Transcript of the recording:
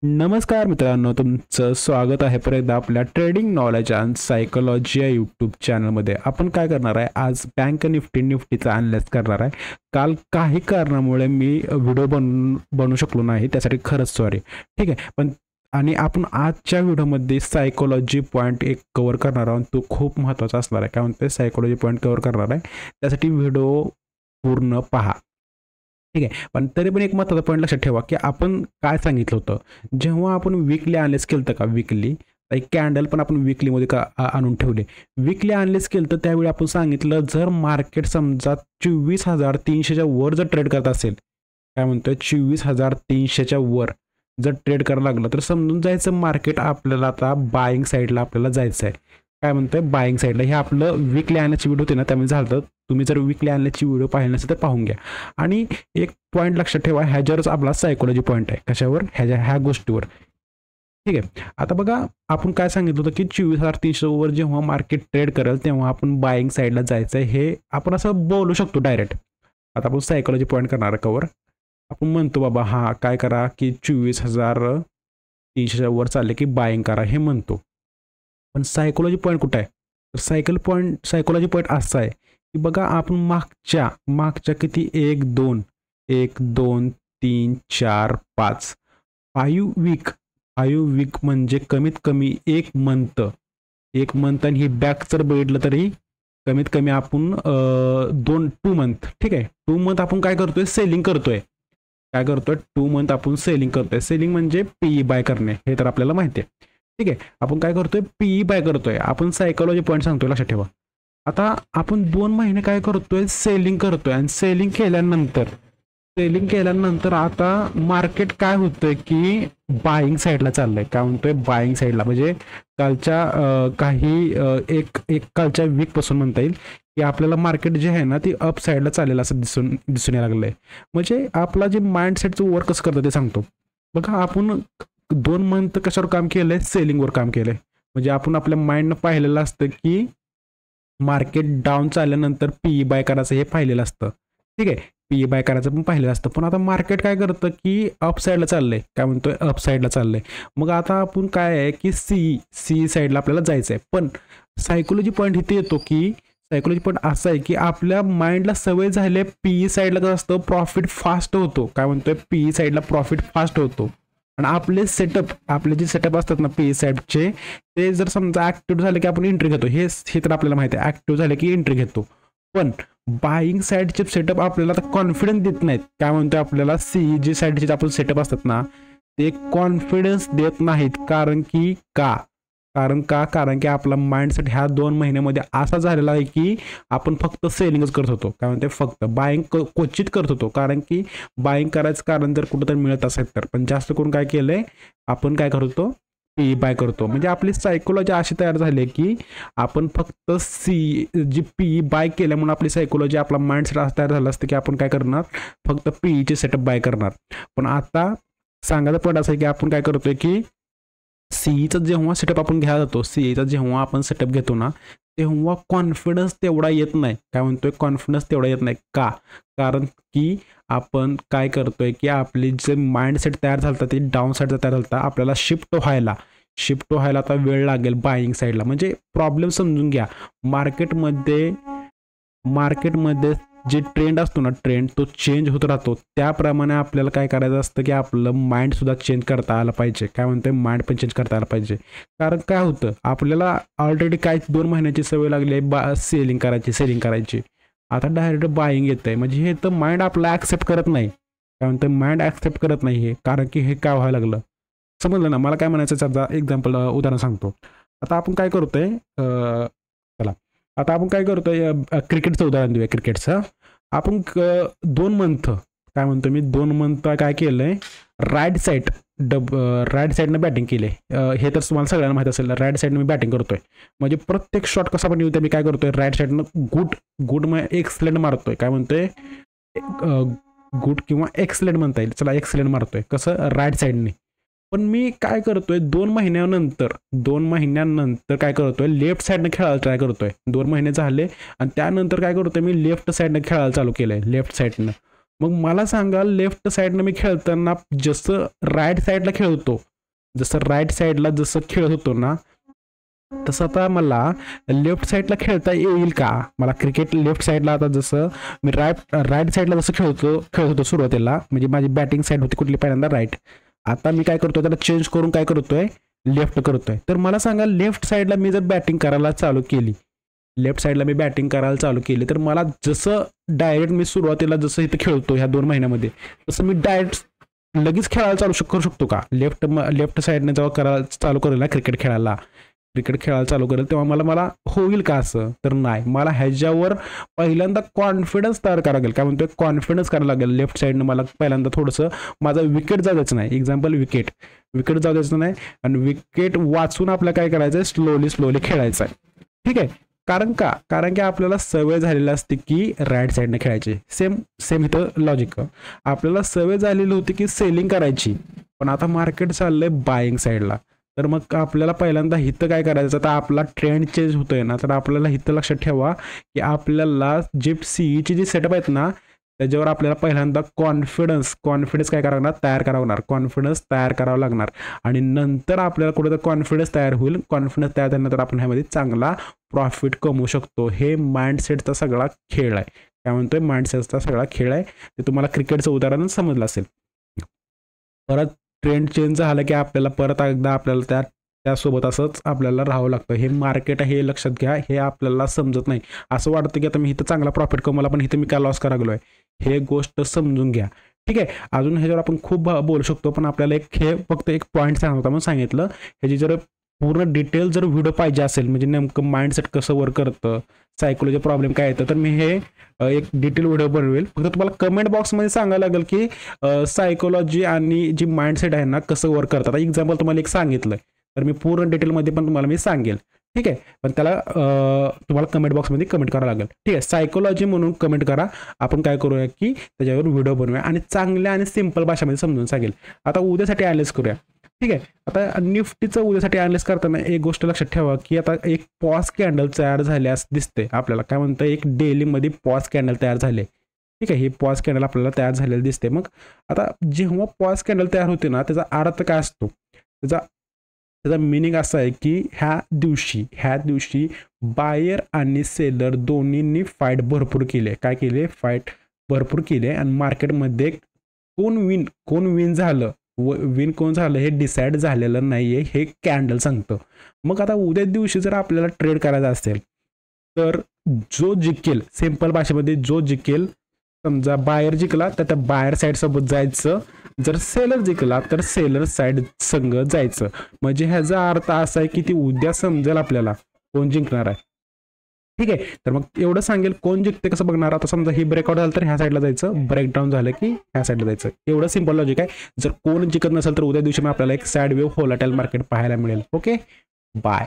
नमस्कार मित्रांनो, तुमचं स्वागत आहे परत एकदा आपल्या ट्रेडिंग नॉलेज अँड सायकोलॉजी या यूट्यूब चॅनलमध्ये. आपण काय करणार आहे, आज बँक निफ्टीचा अनालिसिस करणार आहे. काल काही कारणामुळे मी व्हिडिओ बनवू शकलो नाही, त्यासाठी खरंच सॉरी. ठीक आहे, पण आणि आपण आजच्या व्हिडिओमध्ये सायकोलॉजी पॉईंट एक कव्हर करणार आहोत. तो खूप महत्त्वाचा असणार आहे. काय म्हणते, सायकोलॉजी पॉईंट कव्हर करणार आहे, त्यासाठी व्हिडिओ पूर्ण पहा. ठीक आहे, पण तरी पण एक महत्त्वाचा पॉईंट लक्षात ठेवा की आपण काय सांगितलं होतं. जेव्हा आपण वीकली अनालिसिस केलं होतं का, वीकली एक कॅन्डल पण आपण वीकलीमध्ये का आणून ठेवले. वीकली अनालिसिस केलं तर त्यावेळी आपण सांगितलं, जर मार्केट समजा 24,300च्या वर जर ट्रेड करत असेल, काय म्हणतोय 24,300च्या वर जर ट्रेड करायला लागलं तर समजून जायचं मार्केट आपल्याला आता बाईंग साईडला आपल्याला जायचं आहे. काय म्हणतोय, बाईंग साईडला. हे आपलं वीकली अनालिसिसची व्हिडिओ होती ना, त्यामुळे झालं. तुम्ही जर वीकली अनालिसिसची व्हिडिओ पाहिली नसेल तर पाहून घ्या. आणि एक पॉईंट लक्षात ठेवा, ह्याच्यावरच आपला सायकोलॉजी पॉईंट आहे. कशावर? ह्या गोष्टीवर. ठीक आहे, आता बघा आपण काय सांगितलं होतं की 24,300 वर जेव्हा मार्केट ट्रेड करेल तेव्हा आपण बाईंग साईडला जायचं आहे. हे आपण असं बोलू शकतो डायरेक्ट. आता आपण सायकोलॉजी पॉईंट करणार कवर. आपण म्हणतो बाबा हा काय करा की 24,300च्या वर चालले की बाईंग करा, हे म्हणतो. पण सायकोलॉजी पॉईंट कुठं आहे? तर सायकोलॉजी पॉईंट असा आहे की बघा, आपण मागच्या किती 1 2 3 4 5 5 वीक म्हणजे कमीत कमी एक मंथ. आणि ही बॅक जर बघितलं तरी कमीत कमी आपण 2 मंथ. ठीक आहे, 2 मंथ आपण काय करतोय, सेलिंग करतोय. 2 मंथ आपण सेलिंग करतोय. सेलिंग म्हणजे पीई बाय करणे, हे तर आपल्याला माहिती आहे. ठीक आहे, आपण काय करतोय, पीई बाय करतोय. आपण सायकोलॉजी पॉईंट सांगतोय, लक्षात ठेवा. आता आपण 2 महिने काय करतोय, सेलिंग करतोय. आणि सेलिंग केल्यानंतर आता मार्केट काय होतंय की बाईंग साईडला चाललंय. काय म्हणतोय, बाईंग साईडला. म्हणजे कालच्या कालच्या वीक पासून म्हणता येईल की आपल्याला मार्केट जे आहे ना, ती अप साईडला चाललेलं असं दिसून यायला लागलंय. म्हणजे आपला जे माइंडसेटचं वर्क कसं करतं ते सांगतो. बघा, आपण 2 मंथ कशावर काम केलंय, सेलिंगवर काम केलंय. म्हणजे आपण आपल्या माइंडनं पाहिलेलं असतं की मार्केट डाऊन चालल्यानंतर पीई बाय करायचं, हे पाहिलेलं असतं. ठीक आहे, पीई बाय करायचं पण पाहिलेलं असतं. पण आता मार्केट काय करतं की अप साईडला चाललंय. काय म्हणतोय, अप साईडला चाललंय. मग आता आपण काय आहे की सी साईडला आपल्याला जायचं आहे. पण सायकोलॉजी पॉईंट इथे येतो की सायकोलॉजी पॉईंट असं आहे की आपल्या माइंडला सवय झाली आहे पीई साईडला कसं असतं, प्रॉफिट फास्ट होतो. काय म्हणतोय, पीई साईडला प्रॉफिट फास्ट होतो. आणि आपले जे सेटअप असतात ना पीई साईडचे, ते जर समजा ऍक्टिव्ह झाले की आपण एंट्री घेतो. हे तर आपल्याला माहिती आहे, ऍक्टिव्ह झाले की एंट्री घेतो. पण बाईंग साईडचे सेटअप आपल्याला आता कॉन्फिडन्स देत नाहीत. काय म्हणतोय, आपल्याला जी साईडचे आपण सेटअप असतात ना, ते कॉन्फिडन्स देत नाहीत. कारण की आपला माइंडसेट ह्या 2 महिन्यामध्ये असा झालेला आहे की आपण फक्त सेलिंगच करत होतो. काय म्हणते, फक्त बाईंग क्वचित करत होतो. कारण की बाईंग करायचं कारण जर कुठं तर मिळत असेल तर. पण जास्त करून काय केलंय, आपण काय करतो, पी बाय करतो. म्हणजे आपली सायकोलॉजी अशी तयार झाली की आपण फक्त जी पी बाय केल्यामुळे आपली सायकोलॉजी, आपला माइंडसेट असं तयार झालं असतं की आपण काय करणार, फक्त पीईचे सेटअप बाय करणार. पण आता सांगायचं पॉईंट असं आहे की आपण काय करतोय की सीईचा जेव्हा सेटअप आपण घ्यायला जातो, सीईचा जेव्हा आपण सेटअप घेतो ना, तेव्हा कॉन्फिडन्स तेवढा येत नाही. काय म्हणतोय, कॉन्फिडन्स तेवढा येत नाही. का? कारण की आपण काय करतोय की आपली जे माइंडसेट तयार झालं ते डाऊन साईडचा तयार झालं, आपल्याला शिफ्ट व्हायला आता वेळ लागेल बाईंग साईडला. म्हणजे प्रॉब्लेम समजून घ्या. मार्केटमध्ये जे ट्रेंड असतो ना, तो चेंज होत राहतो. त्याप्रमाणे आपल्याला काय करायचं असतं की आपलं माइंड सुद्धा चेंज करता आलं पाहिजे. काय म्हणतोय, माइंड पण चेंज करता आलं पाहिजे. कारण काय होतं, आपल्याला ऑलरेडी काय 2 महिन्याची सवय लागली आहे सेलिंग करायची. आता डायरेक्ट बाईंग येत आहे. म्हणजे हे तर माइंड आपला ऍक्सेप्ट करत नाही. काय म्हणतं, माइंड ऍक्सेप्ट करत नाही हे. कारण की हे काय व्हायला लागलं, समजलं ना मला काय म्हणायचं. समजा एक्झाम्पल, उदाहरण सांगतो. आता आपण काय करतोय, क्रिकेटचं उदाहरण देऊया. क्रिकेटचं आपण 2 मंथ, काय म्हणतो मी, 2 मंथ काय केलंय, राईट साईडनं बॅटिंग केले. हे तर तुम्हाला सगळ्यांना माहिती असेल, राईट साईडनं मी बॅटिंग करतोय. म्हणजे प्रत्येक शॉट कसा पण येऊ मी काय करतोय, राईट साईडनं गुड एक्सलेंट मारतोय. काय म्हणतोय, गुड किंवा एक्सलेंट म्हणता येईल. चला, एक्सलेंट मारतोय. कसं, राईट साईडने. पण मी काय करतोय, 2 महिन्यानंतर काय करतोय, लेफ्ट साईडनं खेळायला ट्राय करतोय. 2 महिने झाले आणि त्यानंतर काय करतोय, मी लेफ्ट साईडनं खेळायला चालू केलंय, लेफ्ट साईडनं. मग मला सांगा लेफ्ट साईडनं मी खेळताना जसं राईट साईडला खेळतो, जसं राईट साईडला जसं खेळत होतो ना, तसं आता मला लेफ्ट साईडला खेळता येईल का? मला क्रिकेट लेफ्ट साईडला आता जसं मी राईट साईडला जसं खेळत होतो सुरुवातीला, म्हणजे माझी बॅटिंग साईड होती कुठली पहिल्यांदा राईट, आता मी काय करतोय त्याला चेंज करून काय करतोय लेफ्ट करतोय. तर मला सांगा लेफ्ट साईडला मी जर बॅटिंग करायला चालू केली, लेफ्ट साईडला मी बॅटिंग करायला चालू केली, तर मला जसं डायरेक्ट मी सुरुवातीला जसं इथं खेळतो ह्या 2 महिन्यामध्ये, तसं मी डायरेक्ट लगेच खेळायला करू शकतो का? लेफ्ट साईडने जेव्हा करायला चालू करेल ना क्रिकेट खेळायला चालू करेल तेव्हा मला होईल का असं? तर नाही. मला ह्याच्यावर पहिल्यांदा कॉन्फिडन्स तयार करावं लागेल. काय म्हणतोय, कॉन्फिडन्स करायला लागेल. लेफ्ट साईडनं मला पहिल्यांदा थोडंसं माझा विकेट जाऊ द्यायचं नाही. एक्झाम्पल विकेट जाऊ द्यायचं नाही आणि विकेट वाचून आपल्याला काय करायचं आहे, स्लोली खेळायचं आहे. ठीक आहे. कारण की आपल्याला सवय झालेली असते की राईट साईडने खेळायची. सेम इथं लॉजिक. आपल्याला सवय झालेली होती की सेलिंग करायची, पण आता मार्केट चाललंय बाईंग साईडला. तर मग आपल्याला पहिल्यांदा इथं काय करायचं, तर आपला ट्रेंड चेंज होतोय ना, तर आपल्याला इथं लक्षात ठेवा की आपल्याला जे सीईची जी सेटअप आहेत ना, त्याच्यावर आपल्याला पहिल्यांदा कॉन्फिडन्स काय करावं लागणार, कॉन्फिडन्स तयार करावं लागणार. आणि नंतर आपल्याला कुठे कॉन्फिडन्स तयार होईल. कॉन्फिडन्स तयार झाल्यानंतर आपण ह्यामध्ये चांगला प्रॉफिट कमवू शकतो. हे माइंडसेटचा सगळा खेळ आहे. काय म्हणतोय, माइंडसेटचा सगळा खेळ आहे. ते तुम्हाला क्रिकेटचं उदाहरण समजलं असेल. परत ट्रेंड चेंज झालं की आपल्याला परत एकदा आपल्याला त्यासोबत असंच आपल्याला राहावं लागतं. हे मार्केट आहे हे लक्षात घ्या. हे आपल्याला समजत नाही. असं वाटतं की आता मी इथं चांगला प्रॉफिट कमवला पण इथं मी काय लॉस करायला लागलोय. हे गोष्ट समजून घ्या. ठीक आहे. अजून ह्याच्यावर आपण खूप बोलू शकतो, पण आपल्याला फक्त एक पॉईंट सांगतो म्हणून सांगितलं. ह्याची जर पूर्ण डिटेल जर व्हिडिओ पाहिजे असेल, म्हणजे नेमकं माइंडसेट कसं वर्क करतं, सायकोलॉजी प्रॉब्लेम काय येतं, तर मी हे एक डिटेल व्हिडिओ बनवेल. फक्त तुम्हाला कमेंट बॉक्समध्ये सांगायला लागेल की सायकोलॉजी आणि जी माइंडसेट आहे ना कसं वर्क करतात. एक्झाम्पल तुम्हाला एक सांगितलं, तर मी पूर्ण डिटेलमध्ये पण तुम्हाला मी सांगेल. ठीक आहे. पण त्याला तुम्हाला कमेंट बॉक्समध्ये कमेंट करावं लागेल. ठीक आहे. सायकोलॉजी म्हणून कमेंट करा. आपण काय करूया की त्याच्यावर व्हिडिओ बनवूया आणि चांगल्या आणि सिंपल भाषेमध्ये समजून सांगेल. आता उद्यासाठी ॲनालिसिस करूया. ठीक आहे. आता निफ्टीचं उद्यासाठी ॲनालिसिस करताना एक गोष्ट लक्षात ठेवा की आता एक पॉज कॅन्डल तयार झाल्यास दिसते आपल्याला. काय म्हणतं, एक डेलीमध्ये पॉज कॅन्डल तयार झाले. ठीक आहे. ही पॉज कॅन्डल आपल्याला तयार झालेलं दिसते. मग आता जेव्हा पॉज कॅन्डल तयार होते ना, त्याचा अर्थ काय असतो, त्याचा मिनिंग असा आहे की ह्या दिवशी बायर आणि सेलर दोन्हींनी फाईट भरपूर केली. काय केले, फाईट भरपूर केली आणि मार्केटमध्ये कोण विन झालं, विन कोण झालं हे डिसाईड झालेलं नाहीये, हे कॅन्डल सांगतं. मग आता उद्या दिवशी जर आपल्याला ट्रेड करायचा असेल तर जो जिंकेल, सिंपल भाषेमध्ये जो जिंकेल, समजा बायर जिंकला तर त्या बायर साईड सोबत जायचं, जर सेलर जिंकला तर सेलर साईड संग जायचं. म्हणजे ह्याचा अर्थ असा आहे की ती उद्या समजेल आपल्याला कोण जिंकणार आहे. ठीक आहे. तर मग एवढं सांगेल कोण जिंकते कसं बघणार. आता समजा ही ब्रेकआउट झालं तर ह्या साईडला जायचं, ब्रेकडाऊन झालं की ह्या साईडला जायचं. एवढं सिंपल लॉजिक आहे. जर कोण जिंकत नसेल तर उद्या दिवशी मग आपल्याला एक साईड वेव्ह व्होलाटाईल मार्केट पाहायला मिळेल. Okay, bye.